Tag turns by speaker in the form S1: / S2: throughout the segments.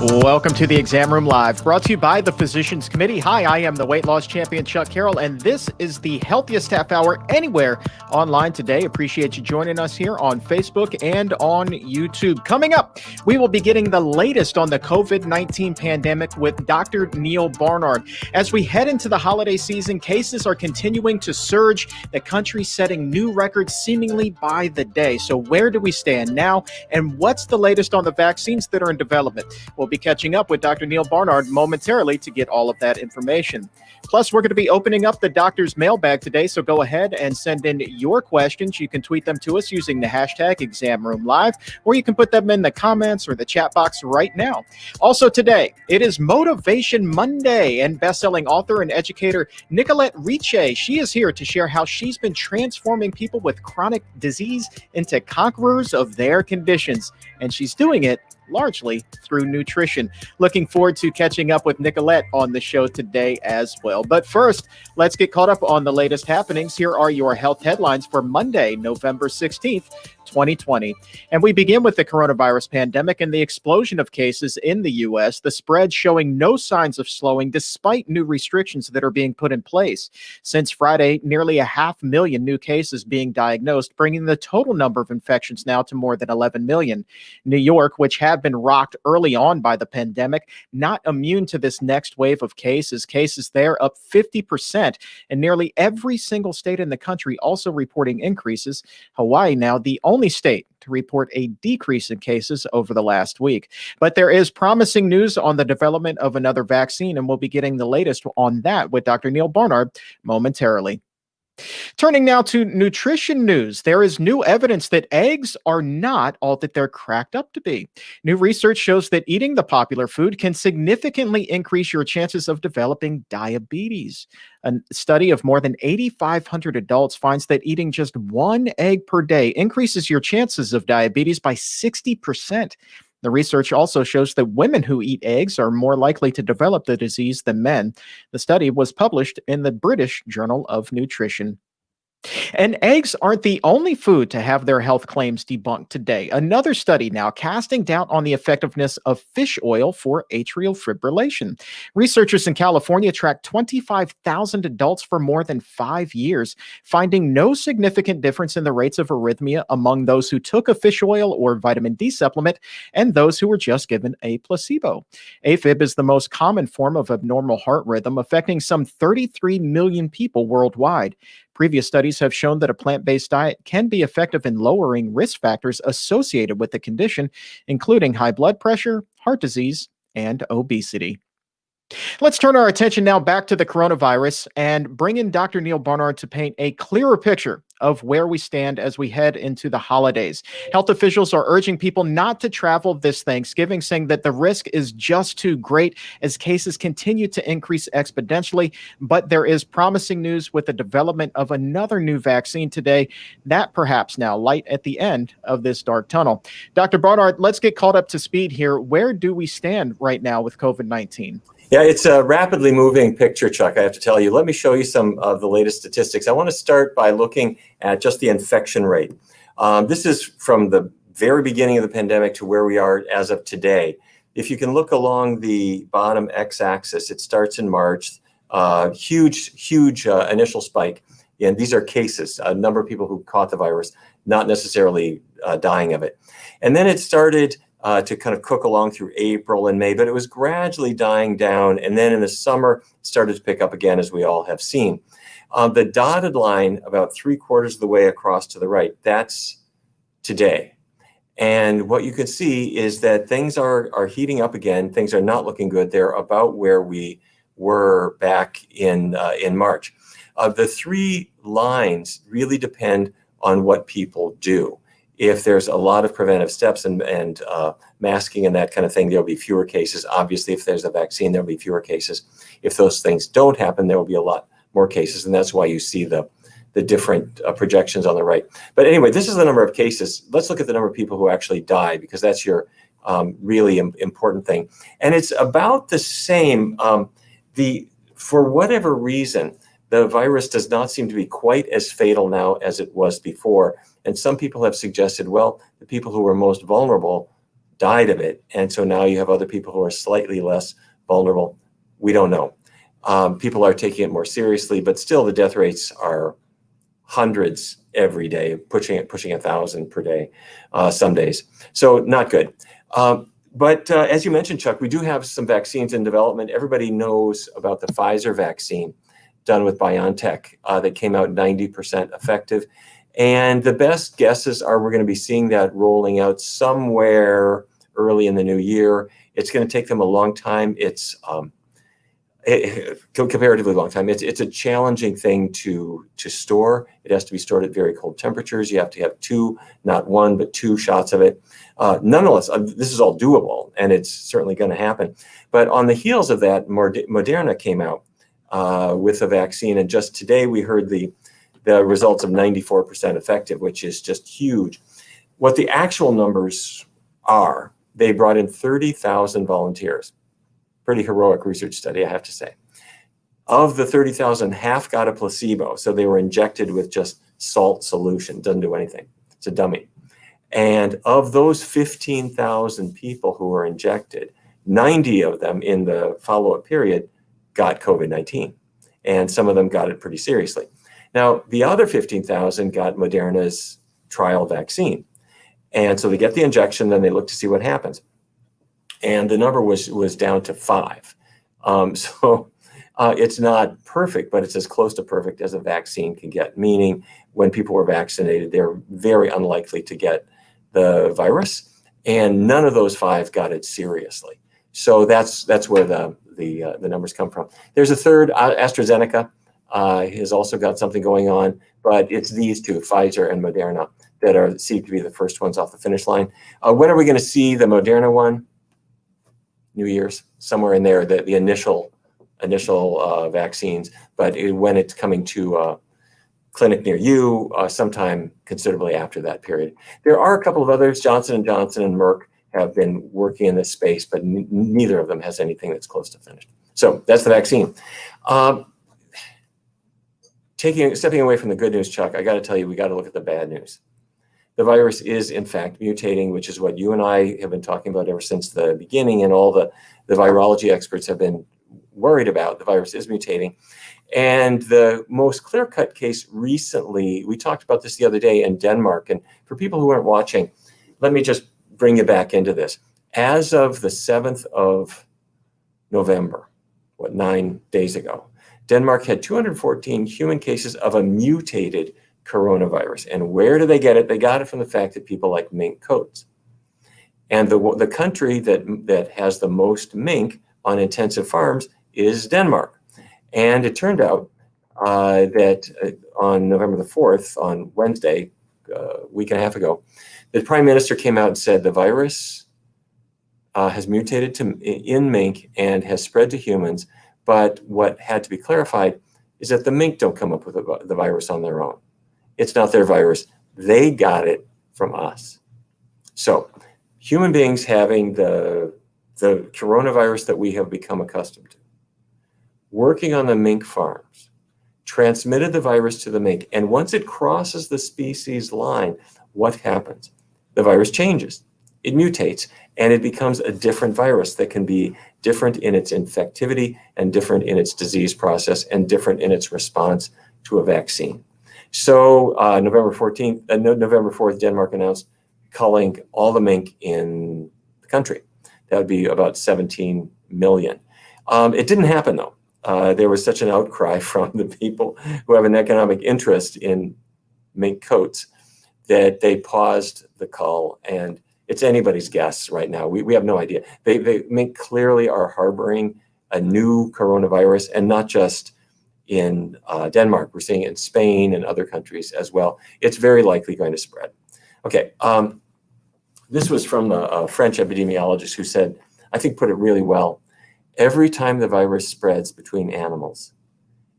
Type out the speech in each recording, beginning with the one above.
S1: Welcome to the Exam Room Live, brought to you by the Physicians Committee. Hi, I am the weight loss champion, Chuck Carroll, and this is the healthiest half hour anywhere online today. Appreciate you joining us here on Facebook and on YouTube. Coming up, we will be getting the latest on the COVID-19 pandemic with Dr. Neal Barnard. As we head into the holiday season, cases are continuing to surge, the country setting new records seemingly by the day. So where do we stand now, and what's the latest on the vaccines that are in development? We'll be catching up with Dr. Neal Barnard momentarily to get all of that information. Plus, we're going to be opening up the doctor's mailbag today, so go ahead and send in your questions. You can tweet them to us using the hashtag ExamRoomLive, or you can put them in the comments or the chat box right now. Also today, it is Motivation Monday, and best-selling author and educator Nicolette Richer, she is here to share how she's been transforming people with chronic disease into conquerors of their conditions, and she's doing it largely through nutrition. Looking forward to catching up with Nicolette on the show today as well. But first, let's get caught up on the latest happenings. Here are your health headlines for Monday, November 16th, 2020. And we begin with the coronavirus pandemic and the explosion of cases in the U.S., the spread showing no signs of slowing despite new restrictions that are being put in place. Since Friday, nearly 500,000 new cases being diagnosed, bringing the total number of infections now to more than 11 million. New York, which had been rocked early on by the pandemic, not immune to this next wave of cases. Cases there up 50%, and nearly every single state in the country also reporting increases. Hawaii now the only state to report a decrease in cases over the last week. But there is promising news on the development of another vaccine, and we'll be getting the latest on that with Dr. Neal Barnard momentarily. Turning now to nutrition news, there is new evidence that eggs are not all that they're cracked up to be. New research shows that eating the popular food can significantly increase your chances of developing diabetes. A study of more than 8,500 adults finds that eating just one egg per day increases your chances of diabetes by 60%. The research also shows that women who eat eggs are more likely to develop the disease than men. The study was published in the British Journal of Nutrition. And eggs aren't the only food to have their health claims debunked today. Another study now casting doubt on the effectiveness of fish oil for atrial fibrillation. Researchers in California tracked 25,000 adults for more than 5 years, finding no significant difference in the rates of arrhythmia among those who took a fish oil or vitamin D supplement and those who were just given a placebo. AFib is the most common form of abnormal heart rhythm, affecting some 33 million people worldwide. Previous studies have shown that a plant-based diet can be effective in lowering risk factors associated with the condition, including high blood pressure, heart disease, and obesity. Let's turn our attention now back to the coronavirus and bring in Dr. Neal Barnard to paint a clearer picture of where we stand as we head into the holidays. Health officials are urging people not to travel this Thanksgiving, saying that the risk is just too great as cases continue to increase exponentially. But there is promising news with the development of another new vaccine today, that perhaps now light at the end of this dark tunnel. Dr. Barnard, let's get caught up to speed here. Where do we stand right now with COVID-19?
S2: Yeah, it's a rapidly moving picture, Chuck, I have to tell you. Let me show you some of the latest statistics. I want to start by looking at just the infection rate. This is from the very beginning of the pandemic to where we are as of today. If you can look along the bottom x-axis, it starts in March, huge initial spike. And these are cases, a number of people who caught the virus, not necessarily dying of it. And then it started to kind of cook along through April and May, but it was gradually dying down. And then in the summer, it started to pick up again, as we all have seen. The dotted line about 3/4 of the way across to the right, that's today. And what you can see is that things are heating up again. Things are not looking good. They're about where we were back in March. The three lines really depend on what people do. If there's a lot of preventive steps and masking and that kind of thing, there'll be fewer cases. Obviously, if there's a vaccine, there'll be fewer cases. If those things don't happen, there will be a lot more cases. And that's why you see the different projections on the right. But anyway, this is the number of cases. Let's look at the number of people who actually die, because that's your really important thing. And it's about the same. For whatever reason, the virus does not seem to be quite as fatal now as it was before. And some people have suggested, well, the people who were most vulnerable died of it. And so now you have other people who are slightly less vulnerable. We don't know. People are taking it more seriously, but still the death rates are hundreds every day, pushing 1,000 per day, some days. So not good. But as you mentioned, Chuck, we do have some vaccines in development. Everybody knows about the Pfizer vaccine done with BioNTech that came out 90% effective. And the best guesses are we're going to be seeing that rolling out somewhere early in the new year. It's going to take them a long time. It's comparatively long time. It's a challenging thing to store. It has to be stored at very cold temperatures. You have to have two, not one, but two shots of it. Nonetheless, this is all doable, and it's certainly going to happen. But on the heels of that, Moderna came out with a vaccine, and just today we heard the results of 94% effective, which is just huge. What the actual numbers are, they brought in 30,000 volunteers. Pretty heroic research study, I have to say. Of the 30,000, half got a placebo, so they were injected with just salt solution. Doesn't do anything. It's a dummy. And of those 15,000 people who were injected, 90 of them in the follow-up period got COVID-19, and some of them got it pretty seriously. Now, the other 15,000 got Moderna's trial vaccine. And so they get the injection, then they look to see what happens. And the number was down to 5. So it's not perfect, but it's as close to perfect as a vaccine can get, meaning when people were vaccinated, they're very unlikely to get the virus, and none of those 5 got it seriously. So that's where the numbers come from. There's a third, AstraZeneca has also got something going on, but it's these two, Pfizer and Moderna, that seem to be the first ones off the finish line. When are we going to see the Moderna one? New Year's, somewhere in there, the initial vaccines, but when it's coming to a clinic near you, sometime considerably after that period. There are a couple of others. Johnson & Johnson and Merck have been working in this space, but neither of them has anything that's close to finished. So that's the vaccine. Stepping away from the good news, Chuck, I got to tell you, we got to look at the bad news. The virus is, in fact, mutating, which is what you and I have been talking about ever since the beginning, and all the virology experts have been worried about. The virus is mutating. And the most clear-cut case recently, we talked about this the other day in Denmark, and for people who aren't watching, let me just bring you back into this. As of the 7th of November, 9 days ago, Denmark had 214 human cases of a mutated coronavirus. And where do they get it? They got it from the fact that people like mink coats. And the country that has the most mink on intensive farms is Denmark. And it turned out that on November the 4th, on Wednesday, a week and a half ago, the Prime Minister came out and said the virus has mutated in mink and has spread to humans. But what had to be clarified is that the mink don't come up with the virus on their own. It's not their virus. They got it from us. So human beings having the coronavirus that we have become accustomed to, working on the mink farms, transmitted the virus to the mink. And once it crosses the species line, what happens? The virus changes. It mutates, and it becomes a different virus that can be different in its infectivity and different in its disease process and different in its response to a vaccine. So November 4th, Denmark announced culling all the mink in the country. That would be about 17 million. It didn't happen, though. There was such an outcry from the people who have an economic interest in mink coats that they paused the cull, and it's anybody's guess right now. We have no idea. They mink clearly are harboring a new coronavirus, and not just in Denmark. We're seeing it in Spain and other countries as well. It's very likely going to spread. Okay, this was from a French epidemiologist who said, I think put it really well, every time the virus spreads between animals,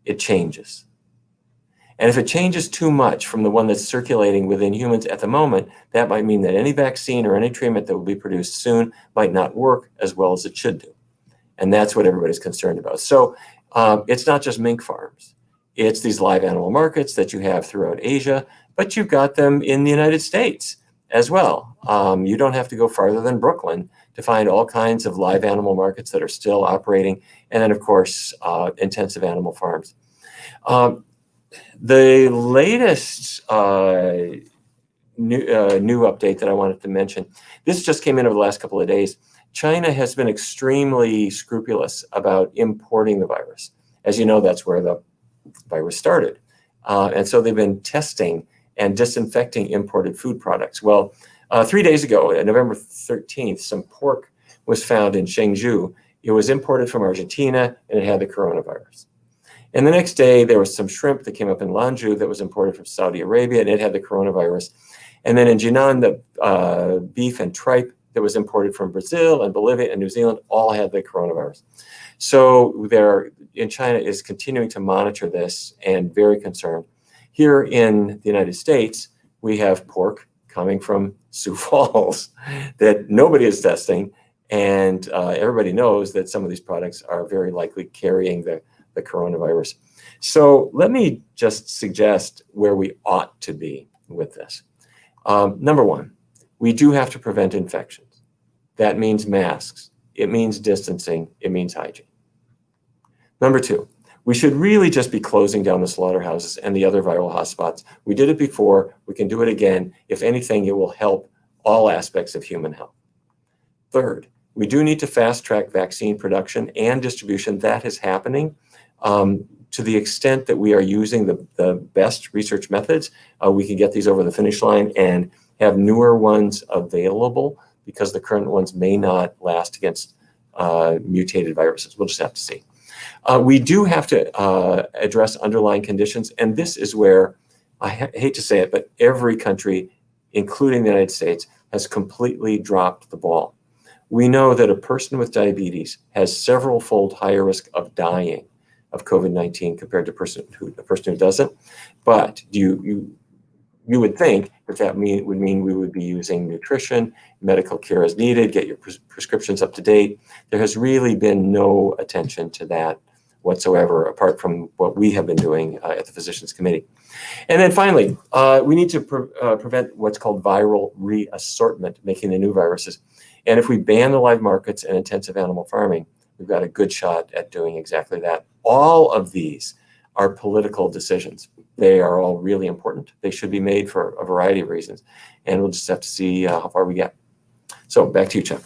S2: it changes. And if it changes too much from the one that's circulating within humans at the moment, that might mean that any vaccine or any treatment that will be produced soon might not work as well as it should do. And that's what everybody's concerned about. So it's not just mink farms. It's these live animal markets that you have throughout Asia, but you've got them in the United States. as well. You don't have to go farther than Brooklyn to find all kinds of live animal markets that are still operating, and then, of course, intensive animal farms. The latest new update that I wanted to mention, this just came in over the last couple of days. China has been extremely scrupulous about importing the virus. As you know, that's where the virus started. And so they've been testing and disinfecting imported food products. Well, 3 days ago, November 13th, some pork was found in Shenzhou. It was imported from Argentina, and it had the coronavirus. And the next day, there was some shrimp that came up in Lanzhou that was imported from Saudi Arabia, and it had the coronavirus. And then in Jinan, the beef and tripe that was imported from Brazil and Bolivia and New Zealand all had the coronavirus. So in China is continuing to monitor this and very concerned. Here in the United States, we have pork coming from Sioux Falls that nobody is testing, and everybody knows that some of these products are very likely carrying the coronavirus. So let me just suggest where we ought to be with this. Number one, we do have to prevent infections. That means masks. It means distancing. It means hygiene. Number two, we should really just be closing down the slaughterhouses and the other viral hotspots. We did it before. We can do it again. If anything, it will help all aspects of human health. Third, we do need to fast track vaccine production and distribution. That is happening. To the extent that we are using the best research methods, we can get these over the finish line and have newer ones available, because the current ones may not last against mutated viruses. We'll just have to see. We do have to address underlying conditions, and this is where, I hate to say it, but every country, including the United States, has completely dropped the ball. We know that a person with diabetes has several-fold higher risk of dying of COVID-19 compared to a person who doesn't. But you would think that would mean we would be using nutrition, medical care as needed, get your prescriptions up to date. There has really been no attention to that whatsoever, apart from what we have been doing at the Physicians Committee. And then finally, we need to prevent what's called viral reassortment, making the new viruses. And if we ban the live markets and intensive animal farming, we've got a good shot at doing exactly that. All of these are political decisions. They are all really important. They should be made for a variety of reasons. And we'll just have to see how far we get. So back to you, Chuck.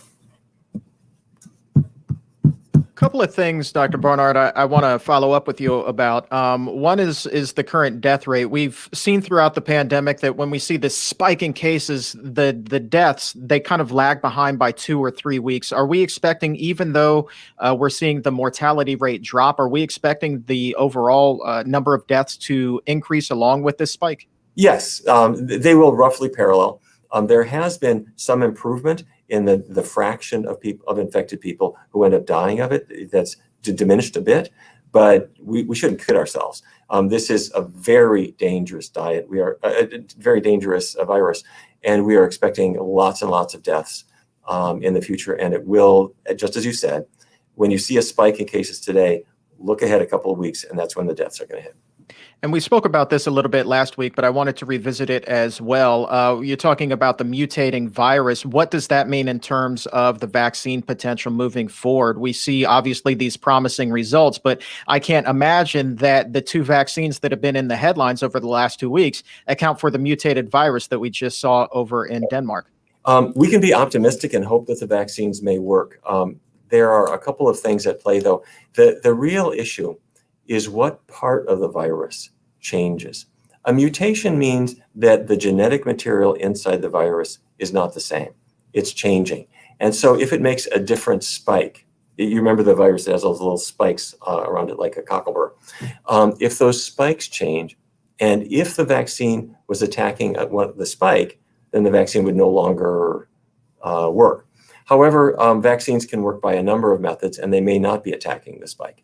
S1: Couple of things, Dr. Barnard, I want to follow up with you about. One is the current death rate. We've seen throughout the pandemic that when we see this spike in cases, the deaths, they kind of lag behind by 2 or 3 weeks. Are we expecting, even though we're seeing the mortality rate drop, are we expecting the overall number of deaths to increase along with this spike? Yes,
S2: they will roughly parallel. There has been some improvement in the fraction of infected people who end up dying of it. That's diminished a bit, but we shouldn't kid ourselves. This is a very dangerous diet. We are a very dangerous virus, and we are expecting lots and lots of deaths in the future. And it will, just as you said, when you see a spike in cases today, look ahead a couple of weeks, and that's when the deaths are going to hit.
S1: And we spoke about this a little bit last week, but I wanted to revisit it as well. You're talking about the mutating virus. What does that mean in terms of the vaccine potential moving forward? We see obviously these promising results, but I can't imagine that the 2 vaccines that have been in the headlines over the last 2 weeks account for the mutated virus that we just saw over in Denmark.
S2: We can be optimistic and hope that the vaccines may work. There are a couple of things at play, though. The real issue is what part of the virus changes. A mutation means that the genetic material inside the virus is not the same. It's changing. And so if it makes a different spike, you remember the virus that has those little spikes around it like a cocklebur. If those spikes change, and if the vaccine was attacking the spike, then the vaccine would no longer work. However, vaccines can work by a number of methods, and they may not be attacking the spike.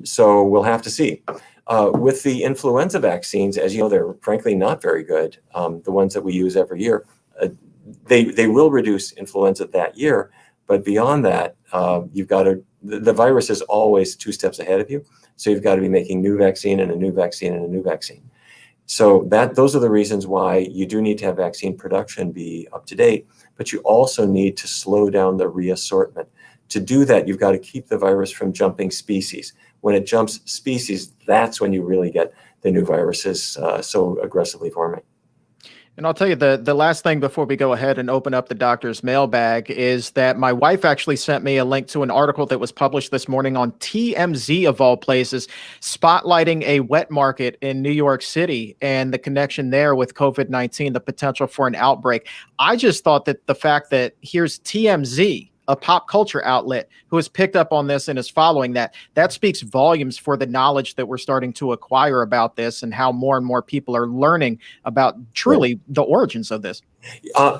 S2: So we'll have to see. With the influenza vaccines, as you know, they're frankly not very good. The ones that we use every year, they will reduce influenza that year, but beyond that, the virus is always 2 steps ahead of you. So you've got to be making new vaccine and a new vaccine and a new vaccine. So those are the reasons why you do need to have vaccine production be up to date, but you also need to slow down the reassortment. To do that, you've got to keep the virus from jumping species. When it jumps species, that's when you really get the new viruses so aggressively forming.
S1: And I'll tell you the last thing before we go ahead and open up the doctor's mailbag is that my wife actually sent me a link to an article that was published this morning on TMZ of all places, spotlighting a wet market in New York City and the connection there with COVID-19, the potential for an outbreak. I just thought that the fact that here's TMZ, a pop culture outlet, who has picked up on this and is following that speaks volumes for the knowledge that we're starting to acquire about this and how more and more people are learning about truly the origins of this.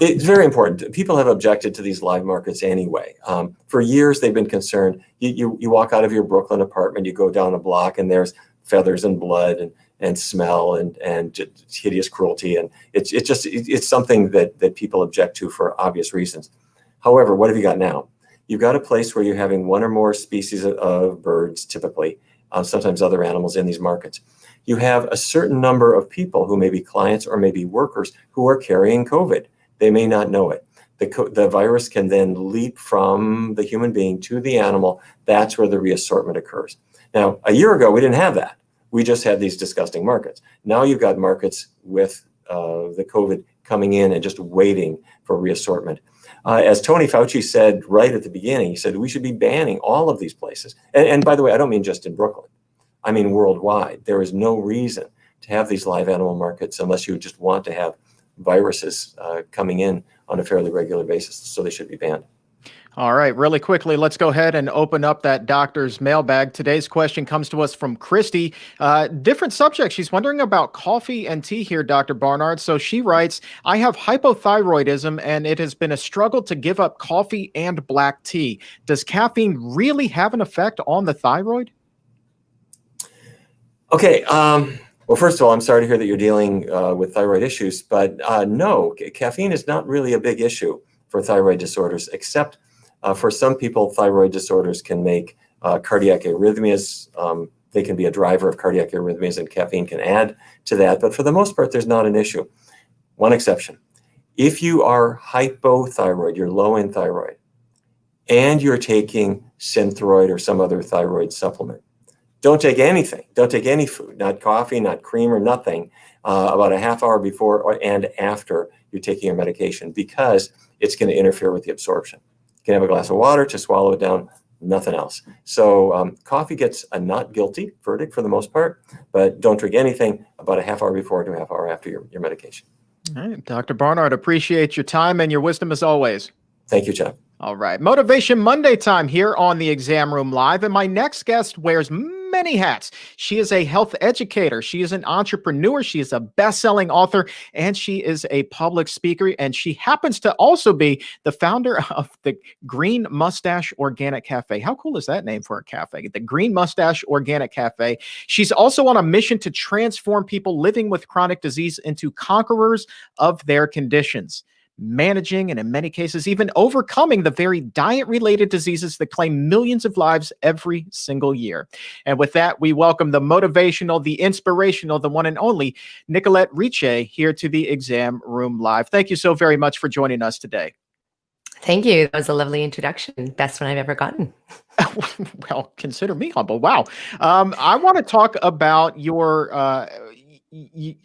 S2: It's very important. People have objected to these live markets anyway. For years, they've been concerned. You walk out of your Brooklyn apartment, you go down a block, and there's feathers and blood and smell and hideous cruelty. And it's something that people object to for obvious reasons. However, what have you got now? You've got a place where you're having one or more species of birds, typically, sometimes other animals in these markets. You have a certain number of people who may be clients or maybe workers who are carrying COVID. They may not know it. The virus can then leap from the human being to the animal. That's where the reassortment occurs. Now, a year ago, we didn't have that. We just had these disgusting markets. Now you've got markets with the COVID coming in and just waiting for reassortment. As Tony Fauci said right at the beginning, he said we should be banning all of these places. And by the way, I don't mean just in Brooklyn. I mean worldwide. There is no reason to have these live animal markets unless you just want to have viruses coming in on a fairly regular basis. So they should be banned.
S1: All right, really quickly, let's go ahead and open up that doctor's mailbag. Today's question comes to us from Christy. Different subject. She's wondering about coffee and tea here, Dr. Barnard. So she writes, I have hypothyroidism and it has been a struggle to give up coffee and black tea. Does caffeine really have an effect on the thyroid?
S2: Okay. Well, first of all, I'm sorry to hear that you're dealing with thyroid issues, but no, caffeine is not really a big issue for thyroid disorders, except for some people, thyroid disorders can make cardiac arrhythmias. They can be a driver of cardiac arrhythmias, and caffeine can add to that. But for the most part, there's not an issue. One exception. If you are hypothyroid, you're low in thyroid, and you're taking Synthroid or some other thyroid supplement, don't take anything. Don't take any food, not coffee, not cream or nothing, about a half hour before and after you're taking your medication, because it's going to interfere with the absorption. You can have a glass of water to swallow it down, nothing else. So coffee gets a not guilty verdict for the most part, but don't drink anything about a half hour before to a half hour after your medication.
S1: All right, Dr. Barnard, appreciate your time and your wisdom as always.
S2: Thank you, Chuck.
S1: All right, Motivation Monday time here on the Exam Room Live, and my next guest wears many hats. She is a health educator. She is an entrepreneur. She is a best-selling author, and she is a public speaker. And she happens to also be the founder of the Green Mustache Organic Cafe. How cool is that name for a cafe? The Green Mustache Organic Cafe. She's also on a mission to transform people living with chronic disease into conquerors of their conditions, managing and in many cases even overcoming the very diet-related diseases that claim millions of lives every single year. And with that, we welcome the motivational, the inspirational, the one and only Nicolette Richer here to the Exam Room Live. Thank you so very much for joining us today.
S3: Thank you. That was a lovely introduction. Best one I've ever gotten.
S1: Well, consider me humble. Wow. I want to talk about your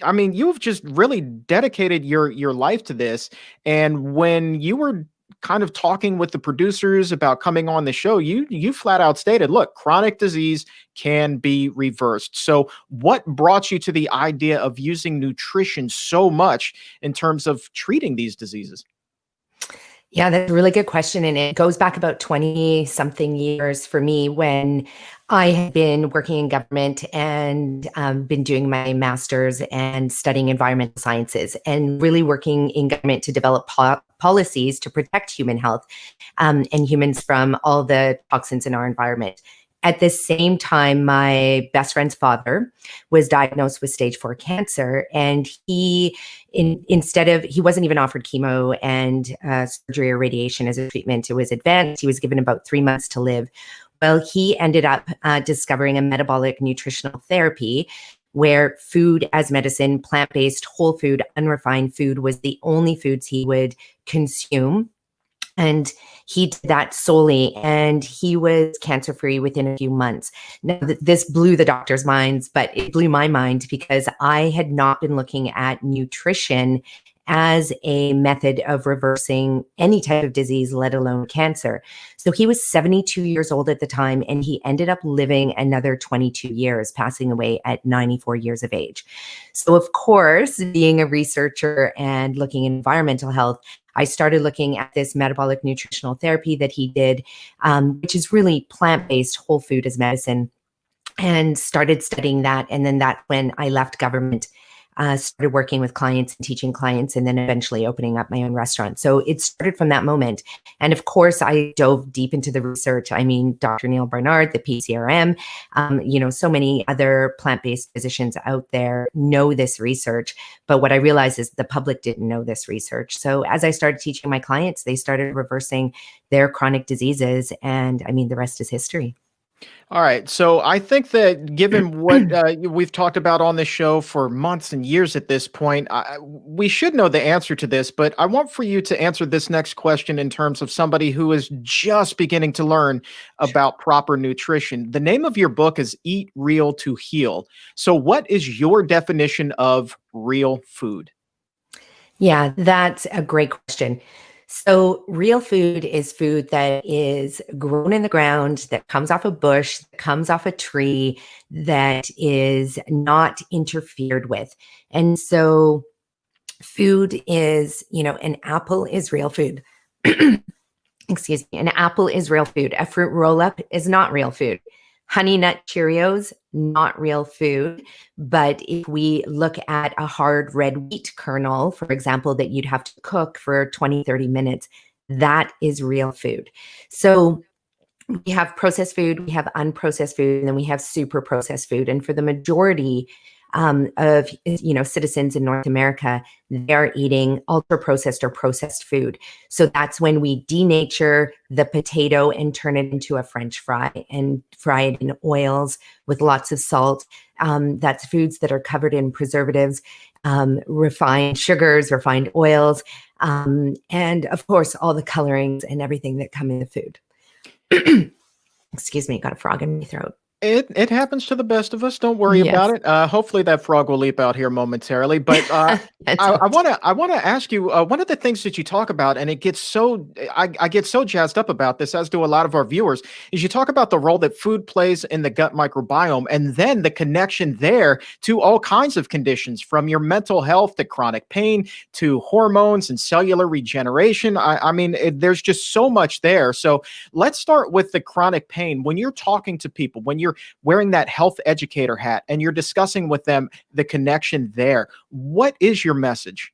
S1: I mean, you've just really dedicated your life to this. And when you were kind of talking with the producers about coming on the show, you flat out stated, look, chronic disease can be reversed. So what brought you to the idea of using nutrition so much in terms of treating these diseases?
S3: Yeah, that's a really good question. And it goes back about 20 something years for me when I had been working in government and been doing my master's and studying environmental sciences and really working in government to develop policies to protect human health and humans from all the toxins in our environment. At the same time, my best friend's father was diagnosed with stage 4 cancer, and he wasn't even offered chemo and surgery or radiation as a treatment. It was advanced. He was given about 3 months to live. Well, he ended up discovering a metabolic nutritional therapy where food as medicine, plant-based, whole food, unrefined food was the only foods he would consume. And he did that solely, and he was cancer-free within a few months. Now, this blew the doctor's minds, but it blew my mind because I had not been looking at nutrition as a method of reversing any type of disease, let alone cancer. So he was 72 years old at the time, and he ended up living another 22 years, passing away at 94 years of age. So of course, being a researcher and looking at environmental health, I started looking at this metabolic nutritional therapy that he did, which is really plant-based, whole food as medicine, and started studying that. And then that's when I left government, started working with clients and teaching clients, and then eventually opening up my own restaurant. So it started from that moment. And of course, I dove deep into the research. I mean, Dr. Neal Barnard, the PCRM, so many other plant-based physicians out there know this research. But what I realized is the public didn't know this research. So as I started teaching my clients, they started reversing their chronic diseases. And I mean, the rest is history.
S1: All right. So I think that given what we've talked about on this show for months and years at this point, we should know the answer to this, but I want for you to answer this next question in terms of somebody who is just beginning to learn about proper nutrition. The name of your book is Eat Real to Heal. So what is your definition of real food?
S3: Yeah, that's a great question. So real food is food that is grown in the ground, that comes off a bush, that comes off a tree, that is not interfered with. And so food is, an apple is real food. Excuse me, an apple is real food. A fruit roll-up is not real food. Honey Nut Cheerios, not real food. But if we look at a hard red wheat kernel, for example, that you'd have to cook for 20, 30 minutes, that is real food. So we have processed food, we have unprocessed food, and then we have super processed food. And for the majority of citizens in North America, they're eating ultra processed or processed food. So that's when we denature the potato and turn it into a French fry and fry it in oils with lots of salt. That's foods that are covered in preservatives, refined sugars, refined oils, and of course all the colorings and everything that come in the food. Excuse me, got a frog in my throat.
S1: It happens to the best of us. Don't worry about it. Hopefully that frog will leap out here momentarily. But I want to ask you one of the things that you talk about, and it gets so I get so jazzed up about this, as do a lot of our viewers, is you talk about the role that food plays in the gut microbiome, and then the connection there to all kinds of conditions, from your mental health to chronic pain to hormones and cellular regeneration. I mean, there's just so much there. So let's start with the chronic pain. When you're talking to people, when you're wearing that health educator hat and you're discussing with them the connection there, what is your message?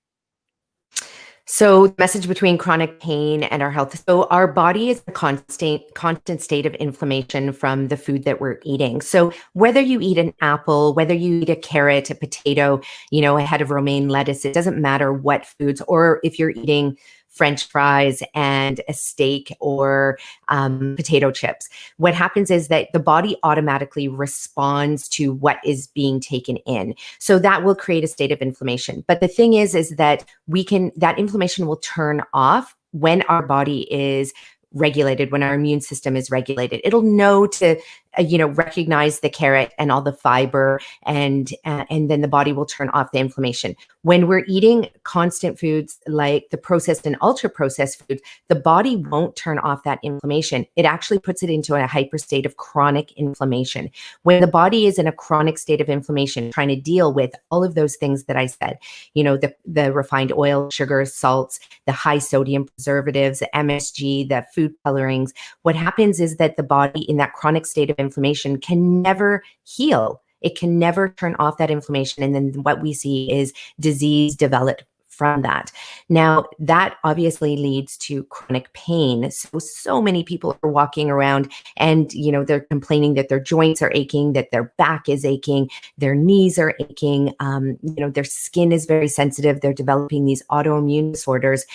S3: So the message between chronic pain and our health. So our body is a constant state of inflammation from the food that we're eating. So whether you eat an apple, whether you eat a carrot, a potato, a head of romaine lettuce, it doesn't matter what foods, or if you're eating French fries and a steak or potato chips. What happens is that the body automatically responds to what is being taken in. So that will create a state of inflammation. But the thing is that that inflammation will turn off when our body is regulated, when our immune system is regulated. It'll know to recognize the carrot and all the fiber, and then the body will turn off the inflammation. When we're eating constant foods like the processed and ultra processed foods, the body won't turn off that inflammation. It actually puts it into a hyper state of chronic inflammation. When the body is in a chronic state of inflammation, trying to deal with all of those things that I said, the refined oil, sugars, salts, the high sodium preservatives, the MSG, the food colorings, what happens is that the body in that chronic state of inflammation can never heal. It can never turn off that inflammation. And then what we see is disease develop from that. Now, that obviously leads to chronic pain. So many people are walking around and, they're complaining that their joints are aching, that their back is aching, their knees are aching, their skin is very sensitive. They're developing these autoimmune disorders.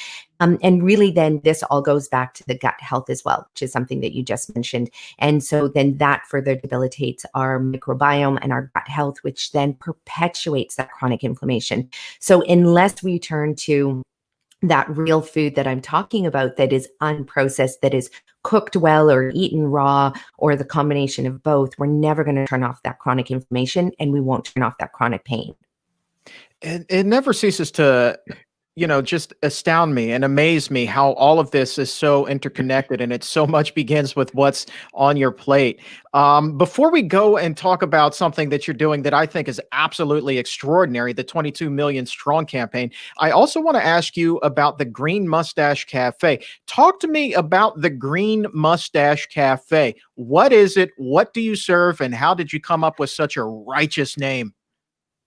S3: And really, then this all goes back to the gut health as well, which is something that you just mentioned. And so then that further debilitates our microbiome and our gut health, which then perpetuates that chronic inflammation. So unless we turn to that real food that I'm talking about, that is unprocessed, that is cooked well or eaten raw, or the combination of both, we're never going to turn off that chronic inflammation, and we won't turn off that chronic pain.
S1: It never ceases to, just astound me and amaze me how all of this is so interconnected, and it so much begins with what's on your plate. Before we go and talk about something that you're doing that I think is absolutely extraordinary, the 22 Million Strong campaign, I also want to ask you about the Green Mustache Cafe. Talk to me about the Green Mustache Cafe. What is it? What do you serve? And how did you come up with such a righteous name?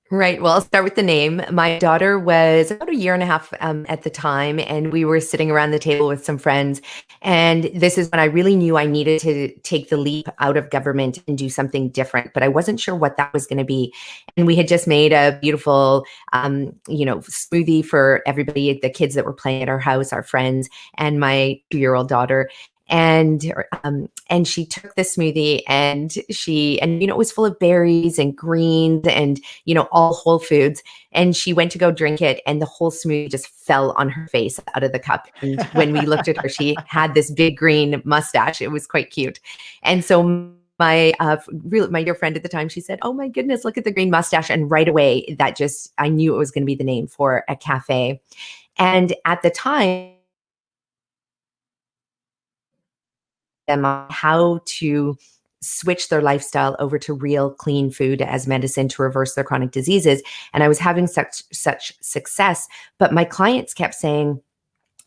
S3: Right. Well, I'll start with the name. My daughter was about a year and a half at the time, and we were sitting around the table with some friends. And this is when I really knew I needed to take the leap out of government and do something different, but I wasn't sure what that was going to be. And we had just made a beautiful, smoothie for everybody, the kids that were playing at our house, our friends, and my 2-year-old daughter. And she took the smoothie, and it was full of berries and greens and all whole foods, and she went to go drink it, and the whole smoothie just fell on her face out of the cup. And when we looked at her, she had this big green mustache. It was quite cute. And so my dear friend at the time, she said, "Oh my goodness, look at the green mustache." And right away, I knew it was going to be the name for a cafe. And at the time, them on how to switch their lifestyle over to real clean food as medicine to reverse their chronic diseases. And I was having such success, but my clients kept saying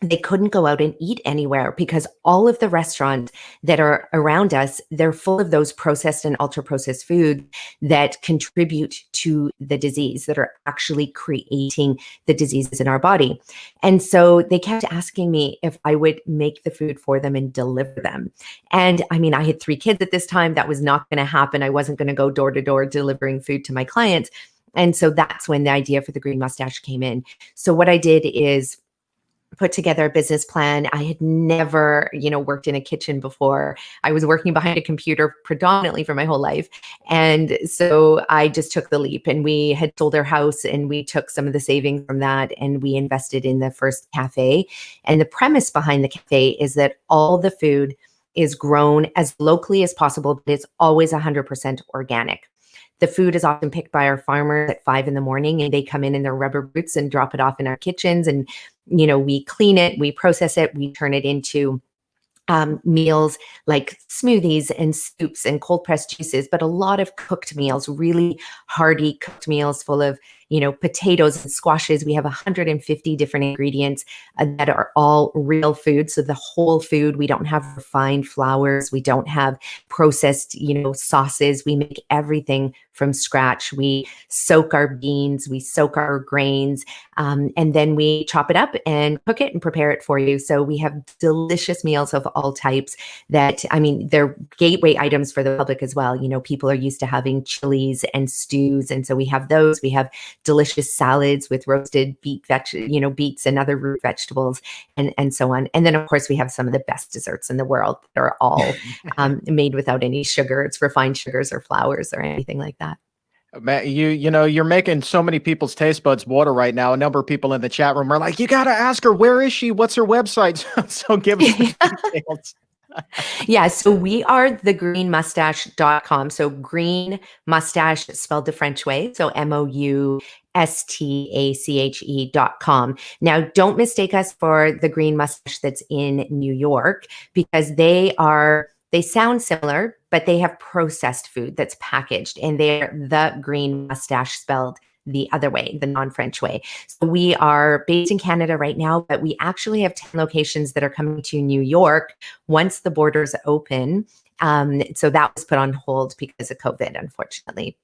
S3: they couldn't go out and eat anywhere because all of the restaurants that are around us, they're full of those processed and ultra processed foods that contribute to the disease, that are actually creating the diseases in our body. And so they kept asking me if I would make the food for them and deliver them. And I mean, I had 3 kids at this time. That was not going to happen. I wasn't going to go door to door delivering food to my clients. And so that's when the idea for the Green Mustache came in. So what I did is put together a business plan. I had never, worked in a kitchen before. I was working behind a computer predominantly for my whole life. And so I just took the leap, and we had sold our house, and we took some of the savings from that, and we invested in the first cafe. And the premise behind the cafe is that all the food is grown as locally as possible, but it's always 100% organic. The food is often picked by our farmers at 5 a.m, and they come in their rubber boots and drop it off in our kitchens. And, we clean it, we process it, we turn it into meals like smoothies and soups and cold pressed juices, but a lot of cooked meals, really hearty cooked meals full of, potatoes and squashes. We have 150 different ingredients that are all real food. So the whole food, we don't have refined flours. We don't have processed, sauces. We make everything from scratch. We soak our beans, we soak our grains, and then we chop it up and cook it and prepare it for you. So we have delicious meals of all types that, they're gateway items for the public as well. People are used to having chilies and stews. And so we have those. We have delicious salads with roasted beets and other root vegetables and so on. And then of course we have some of the best desserts in the world that are all made without any sugar. It's refined sugars or flours or anything like that.
S1: Matt, you're making so many people's taste buds water right now. A number of people in the chat room are like, "You got to ask her, where is she? What's her website?" So give us the details.
S3: Yeah, so we are thegreenmustache.com. So green mustache spelled the French way. So MOUSTACHE.com. Now, don't mistake us for the Green Mustache that's in New York, because they sound similar, but they have processed food that's packaged, and they're the Green Mustache spelled the other way, the non-French way. So we are based in Canada right now, but we actually have 10 locations that are coming to New York once the borders open. So that was put on hold because of COVID, unfortunately.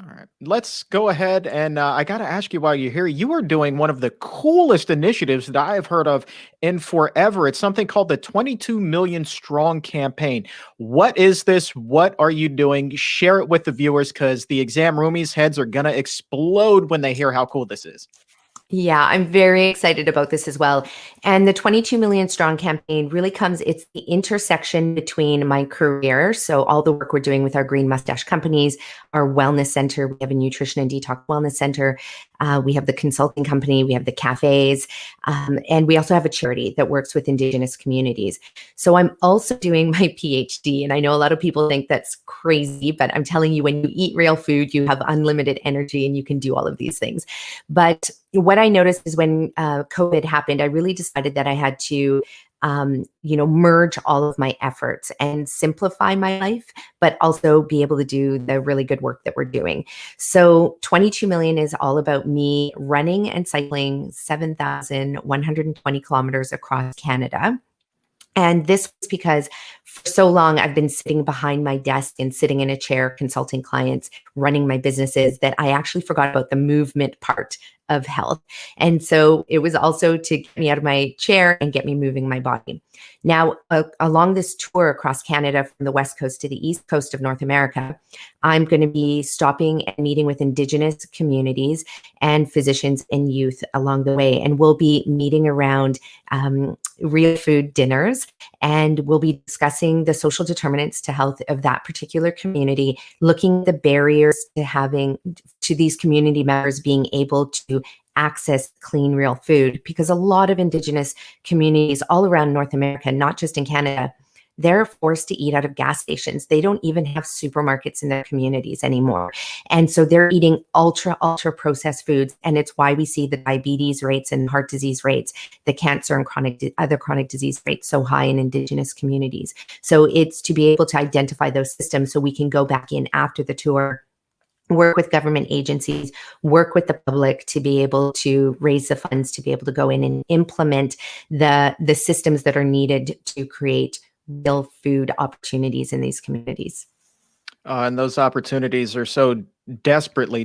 S1: All right, let's go ahead, and I got to ask you while you're here, you are doing one of the coolest initiatives that I have heard of in forever. It's something called the 22 Million Strong campaign. What is this? What are you doing? Share it with the viewers, because the exam roomies' heads are going to explode when they hear how cool this is.
S3: Yeah, I'm very excited about this as well. And the 22 Million Strong campaign really it's the intersection between my career. So, all the work we're doing with our Green Mustache companies, our wellness center, we have a nutrition and detox wellness center, we have the consulting company, we have the cafes, and we also have a charity that works with Indigenous communities. So, I'm also doing my PhD. And I know a lot of people think that's crazy, but I'm telling you, when you eat real food, you have unlimited energy and you can do all of these things. But what I noticed is when COVID happened, I really decided that I had to, merge all of my efforts and simplify my life, but also be able to do the really good work that we're doing. So 22 million is all about me running and cycling 7,120 kilometers across Canada. And this was because for so long I've been sitting behind my desk and sitting in a chair consulting clients, running my businesses, that I actually forgot about the movement part of health. And so it was also to get me out of my chair and get me moving my body. Now, along this tour across Canada from the West Coast to the East Coast of North America, I'm going to be stopping and meeting with Indigenous communities and physicians and youth along the way. And we'll be meeting around real food dinners, and we'll be discussing the social determinants to health of that particular community, looking at the barriers to these community members being able to access clean, real food, because a lot of Indigenous communities all around North America, not just in Canada, they're forced to eat out of gas stations. They don't even have supermarkets in their communities anymore. And so they're eating ultra processed foods. And it's why we see the diabetes rates and heart disease rates, the cancer and other chronic disease rates so high in Indigenous communities. So it's to be able to identify those systems so we can go back in after the tour, work with government agencies, work with the public to be able to raise the funds to be able to go in and implement the systems that are needed to create real food opportunities in these communities.
S1: And those opportunities are so desperately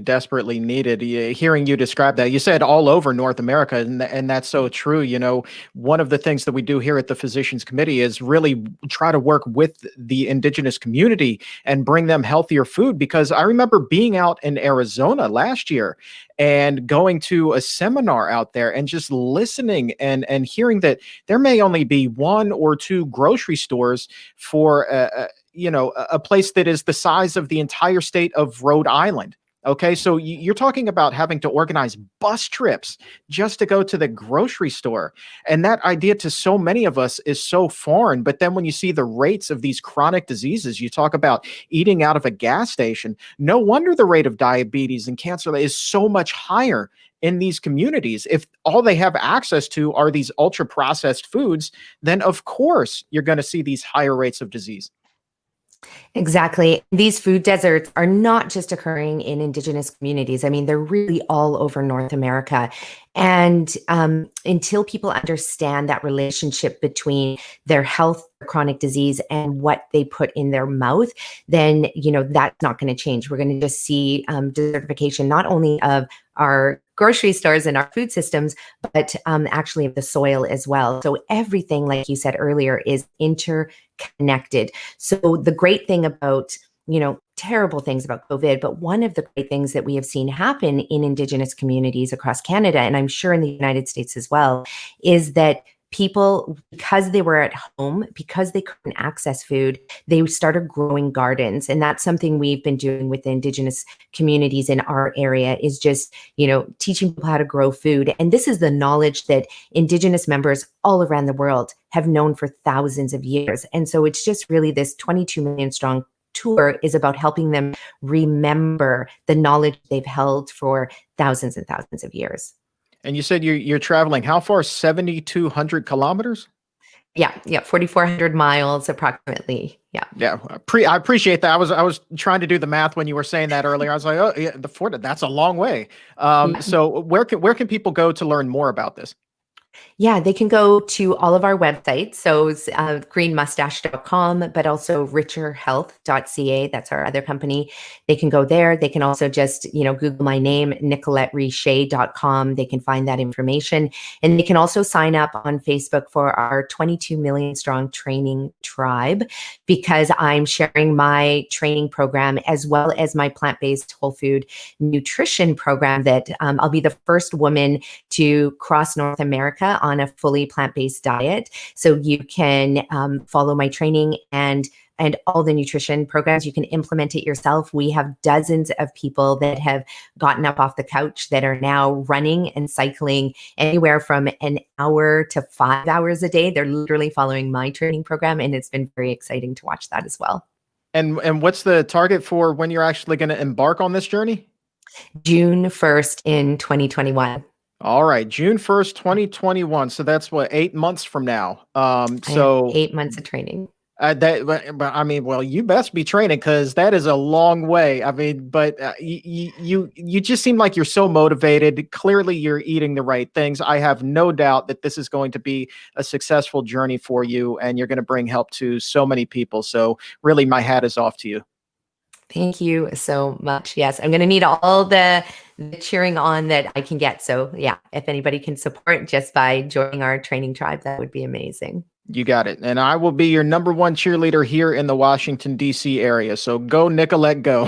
S1: needed. Hearing you describe that, you said all over North America, and that's so true. One of the things that we do here at the Physicians Committee is really try to work with the Indigenous community and bring them healthier food. Because I remember being out in Arizona last year and going to a seminar out there and just listening and hearing that there may only be one or two grocery stores for a place that is the size of the entire state of Rhode Island. Okay, so you're talking about having to organize bus trips just to go to the grocery store. And that idea to so many of us is so foreign. But then when you see the rates of these chronic diseases, you talk about eating out of a gas station. No wonder the rate of diabetes and cancer is so much higher in these communities. If all they have access to are these ultra processed foods, then of course you're going to see these higher rates of disease.
S3: Exactly. These food deserts are not just occurring in Indigenous communities. I mean, they're really all over North America. And until people understand that relationship between their health, chronic disease, and what they put in their mouth, then, that's not going to change. We're going to just see desertification, not only of our grocery stores and our food systems, but actually of the soil as well. So everything, like you said earlier, is interconnected. So the great thing about, terrible things about COVID, but one of the great things that we have seen happen in Indigenous communities across Canada, and I'm sure in the United States as well, is that people, because they were at home, because they couldn't access food, they started growing gardens. And that's something we've been doing with the Indigenous communities in our area, is just, teaching people how to grow food. And this is the knowledge that Indigenous members all around the world have known for thousands of years. And so it's just really this 22 million strong tour is about helping them remember the knowledge they've held for thousands and thousands of years.
S1: And you said you're traveling how far? 7,200 kilometers?
S3: Yeah, 4,400 miles approximately. Yeah.
S1: I appreciate that. I was trying to do the math when you were saying that earlier. I was like, oh yeah, that's a long way. So where can people go to learn more about this?
S3: Yeah, they can go to all of our websites. So it's greenmustache.com, but also richerhealth.ca. That's our other company. They can go there. They can also just, Google my name, NicoletteRicher.com. They can find that information. And they can also sign up on Facebook for our 22 million strong training tribe, because I'm sharing my training program as well as my plant-based whole food nutrition program that I'll be the first woman to cross North America on a fully plant-based diet. So you can follow my training and all the nutrition programs. You can implement it yourself. We have dozens of people that have gotten up off the couch that are now running and cycling anywhere from an hour to 5 hours a day. They're literally following my training program, and it's been very exciting to watch that as well.
S1: And what's the target for when you're actually going to embark on this journey?
S3: June 1st in 2021.
S1: All right, June 1st, 2021. So that's what, 8 months from now. So
S3: 8 months of training.
S1: but I mean, well, you best be training, because that is a long way. I mean, but you just seem like you're so motivated. Clearly, you're eating the right things. I have no doubt that this is going to be a successful journey for you, and you're going to bring help to so many people. So really, my hat is off to you.
S3: Thank you so much. Yes, I'm going to need all the cheering on that I can get. So yeah, if anybody can support just by joining our training tribe, that would be amazing.
S1: You got it. And I will be your number one cheerleader here in the Washington, D.C. area. So go, Nicolette, go.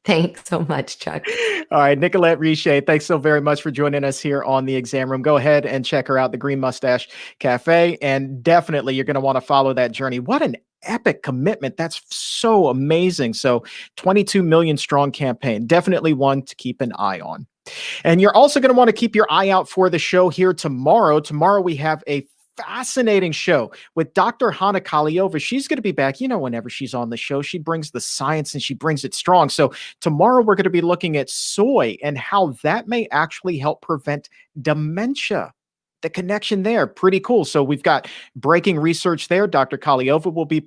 S3: Thanks so much, Chuck.
S1: All right, Nicolette Richer, thanks so very much for joining us here on the Exam Room. Go ahead and check her out, the Green Mustache Cafe. And definitely you're going to want to follow that journey. What an epic commitment. That's so amazing. So 22 million strong campaign, definitely one to keep an eye on. And you're also going to want to keep your eye out for the show here tomorrow. Tomorrow we have a fascinating show with Dr. Hannah Kaliova. She's going to be back. Whenever she's on the show, she brings the science and she brings it strong. So tomorrow we're going to be looking at soy and how that may actually help prevent dementia. The connection there, pretty cool. So we've got breaking research there. Dr. Kaliova will be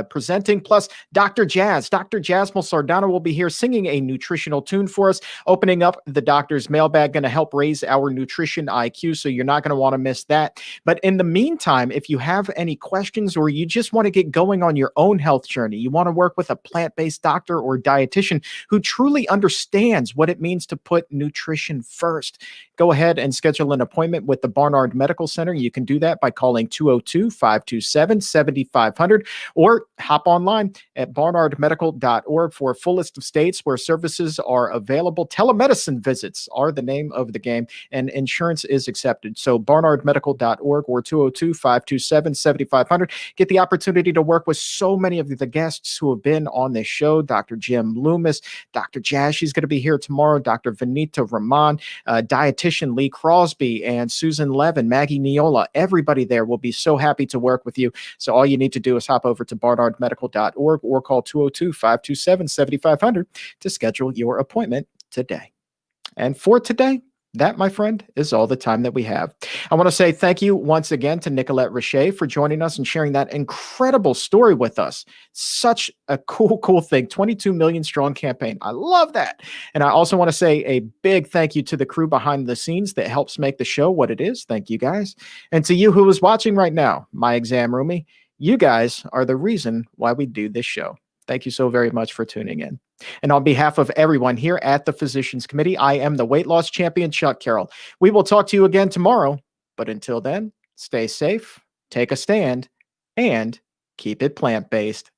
S1: presenting, plus Dr. Jazz. Dr. Jasmine Sardana will be here singing a nutritional tune for us, opening up the doctor's mailbag, going to help raise our nutrition IQ. So you're not going to want to miss that. But in the meantime, if you have any questions or you just want to get going on your own health journey, you want to work with a plant-based doctor or dietitian who truly understands what it means to put nutrition first, go ahead and schedule an appointment with the Barnard Medical Center. You can do that by calling 202-527-7500 or hop online at barnardmedical.org for a full list of states where services are available. Telemedicine visits are the name of the game, and insurance is accepted. So barnardmedical.org or 202-527-7500. Get the opportunity to work with so many of the guests who have been on this show. Dr. Jim Loomis, Dr. Jazz, she's going to be here tomorrow. Dr. Vanita Rahman, dietitian Lee Crosby, and Susan Levin, Maggie Neola. Everybody there will be so happy to work with you. So all you need to do is hop over to barnardmedical.org or call 202-527-7500 to schedule your appointment today. And for today, that, my friend, is all the time that we have. I want to say thank you once again to Nicolette Richer for joining us and sharing that incredible story with us. Such a cool thing. 22 million strong campaign. I love that. And I also want to say a big thank you to the crew behind the scenes that helps make the show what it is. Thank you, guys. And to you who is watching right now, my exam roomie, you guys are the reason why we do this show. Thank you so very much for tuning in. And on behalf of everyone here at the Physicians Committee, I am the weight loss champion, Chuck Carroll. We will talk to you again tomorrow. But until then, stay safe, take a stand, and keep it plant-based.